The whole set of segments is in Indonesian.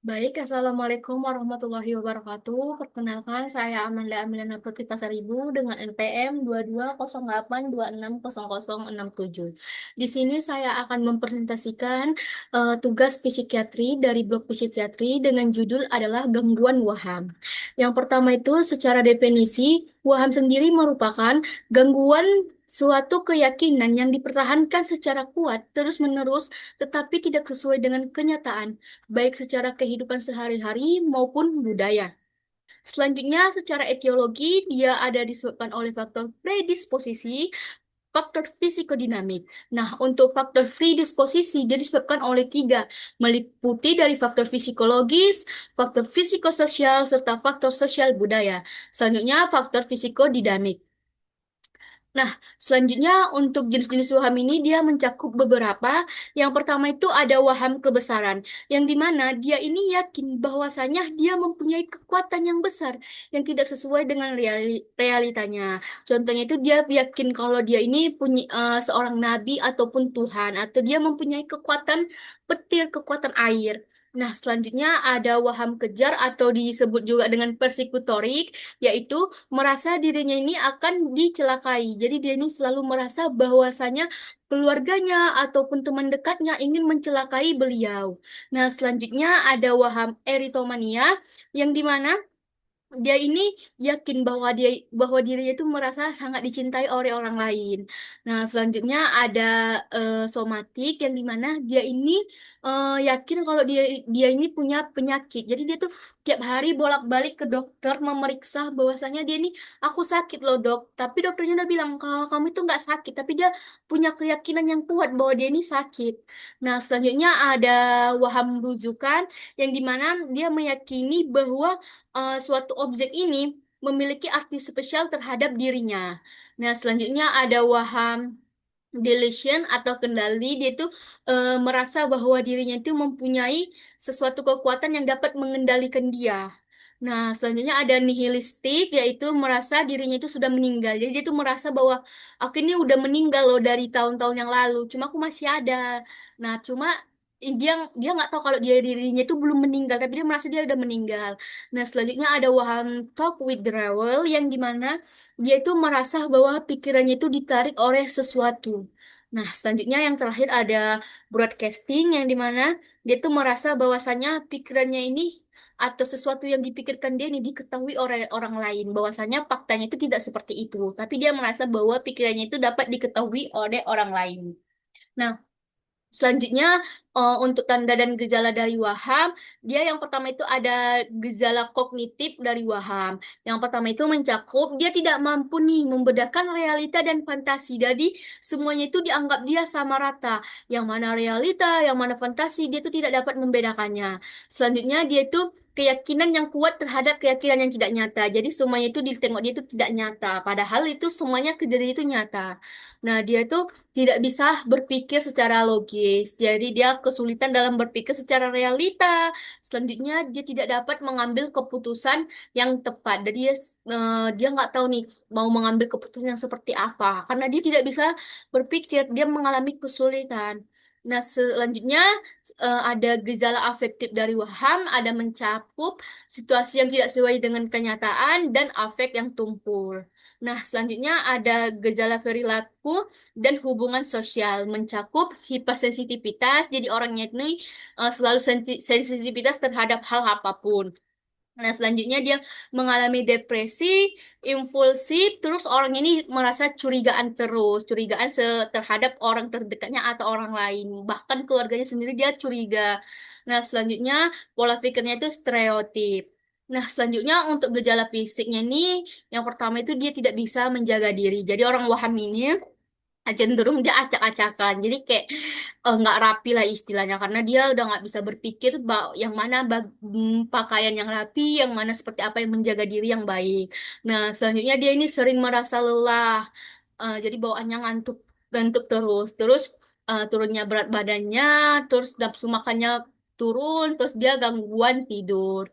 Baik, Assalamualaikum warahmatullahi wabarakatuh. Perkenalkan, saya Amanda Amiliana Putri Pasaribu dengan NPM 2208260067. Di sini saya akan mempresentasikan tugas psikiatri dari blok psikiatri dengan judul adalah gangguan waham. Yang pertama itu secara definisi, waham sendiri merupakan gangguan suatu keyakinan yang dipertahankan secara kuat terus-menerus tetapi tidak sesuai dengan kenyataan baik secara kehidupan sehari-hari maupun budaya. Selanjutnya, secara etiologi, dia ada disebabkan oleh faktor predisposisi, faktor psikodinamik. Nah, untuk faktor predisposisi, dia disebabkan oleh tiga, meliputi dari faktor psikologis, faktor psikososial, serta faktor sosial budaya. Selanjutnya, faktor psikodinamik. Nah, selanjutnya untuk jenis-jenis waham ini dia mencakup beberapa. Yang pertama itu ada waham kebesaran, yang dimana dia ini yakin bahwasanya dia mempunyai kekuatan yang besar yang tidak sesuai dengan realitanya. Contohnya itu dia yakin kalau dia ini punya seorang nabi ataupun Tuhan, atau dia mempunyai kekuatan petir, kekuatan air. Nah, selanjutnya ada waham kejar atau disebut juga dengan persekutorik, yaitu merasa dirinya ini akan dicelakai. Jadi dia ini selalu merasa bahwasanya keluarganya ataupun teman dekatnya ingin mencelakai beliau. Nah, selanjutnya ada waham eritomania yang dimana dia ini yakin bahwa dirinya itu merasa sangat dicintai oleh orang lain. Nah, selanjutnya ada somatik yang dimana dia ini yakin kalau dia ini punya penyakit. Jadi dia tuh tiap hari bolak-balik ke dokter memeriksa bahwasanya dia ini aku sakit loh dok. Tapi dokternya udah bilang kalau kamu itu nggak sakit, tapi dia punya keyakinan yang kuat bahwa dia ini sakit. Nah, selanjutnya ada waham rujukan yang dimana dia meyakini bahwa suatu objek ini memiliki arti spesial terhadap dirinya. Nah, selanjutnya ada waham delusion atau kendali. Dia itu merasa bahwa dirinya itu mempunyai sesuatu kekuatan yang dapat mengendalikan dia. Nah, selanjutnya ada nihilistik, yaitu merasa dirinya itu sudah meninggal. Jadi dia itu merasa bahwa aku ini udah meninggal loh dari tahun-tahun yang lalu, cuma aku masih ada. Nah, cuma dia nggak tahu kalau dirinya itu belum meninggal, tapi dia merasa dia udah meninggal. Nah, selanjutnya ada waham talk withdrawal, yang dimana dia itu merasa bahwa pikirannya itu ditarik oleh sesuatu. Nah, selanjutnya yang terakhir ada broadcasting, yang dimana dia tuh merasa bahwasannya pikirannya ini atau sesuatu yang dipikirkan dia ini diketahui oleh orang lain, bahwasanya faktanya itu tidak seperti itu, tapi dia merasa bahwa pikirannya itu dapat diketahui oleh orang lain. Nah, selanjutnya, untuk tanda dan gejala dari waham, dia yang pertama itu ada gejala kognitif dari waham. Yang pertama itu mencakup dia tidak mampu nih membedakan realita dan fantasi. Jadi semuanya itu dianggap dia sama rata. Yang mana realita, yang mana fantasi, dia itu tidak dapat membedakannya. Selanjutnya dia itu keyakinan yang kuat terhadap keyakinan yang tidak nyata. Jadi semuanya itu ditengok dia itu tidak nyata. Padahal itu semuanya kejadian itu nyata. Nah, dia itu tidak bisa berpikir secara logis. Jadi dia kesulitan dalam berpikir secara realita. Selanjutnya dia tidak dapat mengambil keputusan yang tepat. Jadi dia nggak tahu nih mau mengambil keputusan yang seperti apa. Karena dia tidak bisa berpikir, dia mengalami kesulitan. Nah, selanjutnya ada gejala afektif dari waham, ada mencakup situasi yang tidak sesuai dengan kenyataan dan afek yang tumpul. Nah, selanjutnya ada gejala perilaku dan hubungan sosial, mencakup hipersensitivitas. Jadi orangnya ini selalu sensitivitas terhadap hal apapun. Nah, selanjutnya dia mengalami depresi, impulsif, terus orang ini merasa curigaan terus, curigaan terhadap orang terdekatnya atau orang lain, bahkan keluarganya sendiri dia curiga. Nah, selanjutnya pola pikirnya itu stereotip. Nah, selanjutnya untuk gejala fisiknya nih, yang pertama itu dia tidak bisa menjaga diri. Jadi orang waham ini cenderung dia acak-acakan, jadi kayak nggak rapi lah istilahnya, karena dia udah nggak bisa berpikir yang mana pakaian yang rapi, yang mana seperti apa yang menjaga diri yang baik. Nah, selanjutnya dia ini sering merasa lelah. Jadi bawaannya ngantuk ngantuk terus turunnya berat badannya, terus nafsu makannya turun, terus dia gangguan tidur.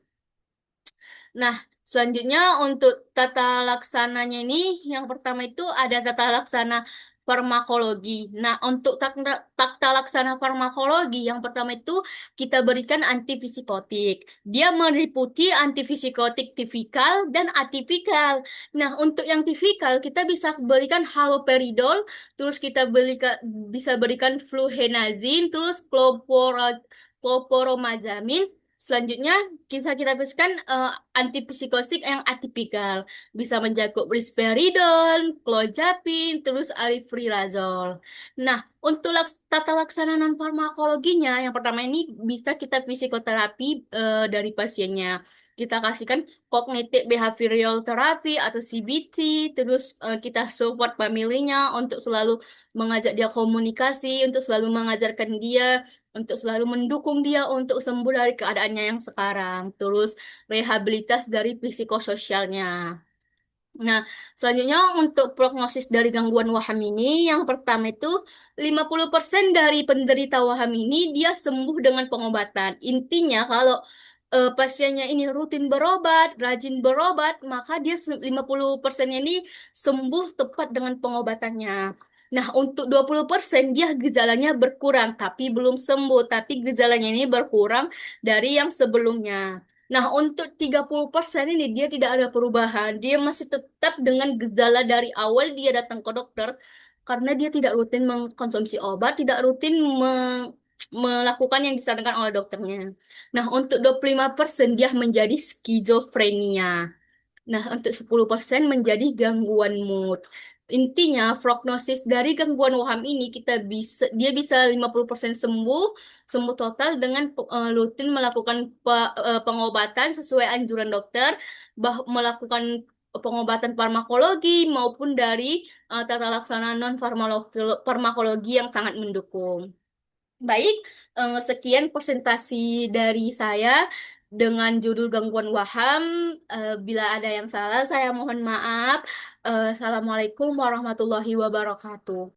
Nah, selanjutnya untuk tata laksananya ini, yang pertama itu ada tata laksana farmakologi. Nah, untuk takta laksana farmakologi, yang pertama itu kita berikan antifisikotik. Dia meliputi antifisikotik tipikal dan atipikal. Nah, untuk yang tipikal, kita bisa berikan haloperidol, terus kita bisa berikan fluhenazin, terus chlorphoromazamin. Selanjutnya, kita berikan antipsikotik yang atipikal. Bisa mencakup risperidon, clozapine, terus aripiprazole. Nah, untuk tata laksana non farmakologinya, yang pertama ini bisa kita psikoterapi dari pasiennya. Kita kasihkan cognitive behavioral therapy atau CBT, terus kita support familinya untuk selalu mengajak dia komunikasi, untuk selalu mengajarkan dia, untuk selalu mendukung dia untuk sembuh dari keadaannya yang sekarang. Terus rehabilitas dari psikososialnya. Nah, selanjutnya untuk prognosis dari gangguan waham ini, yang pertama itu 50% dari penderita waham ini dia sembuh dengan pengobatan. Intinya kalau pasiennya ini rutin berobat, rajin berobat, maka dia 50% ini sembuh tepat dengan pengobatannya. Nah, untuk 20% dia gejalanya berkurang, tapi belum sembuh, tapi gejalanya ini berkurang dari yang sebelumnya. Nah, untuk 30% ini dia tidak ada perubahan. Dia masih tetap dengan gejala dari awal dia datang ke dokter karena dia tidak rutin mengkonsumsi obat, tidak rutin melakukan yang disarankan oleh dokternya. Nah, untuk 25% dia menjadi skizofrenia. Nah, untuk 10% menjadi gangguan mood. Intinya, prognosis dari gangguan waham ini dia bisa 50% sembuh, sembuh total dengan rutin melakukan pengobatan sesuai anjuran dokter, melakukan pengobatan farmakologi maupun dari tata laksana non farmakologi yang sangat mendukung. Baik, sekian presentasi dari saya dengan judul gangguan waham. Bila ada yang salah, saya mohon maaf. Assalamualaikum warahmatullahi wabarakatuh.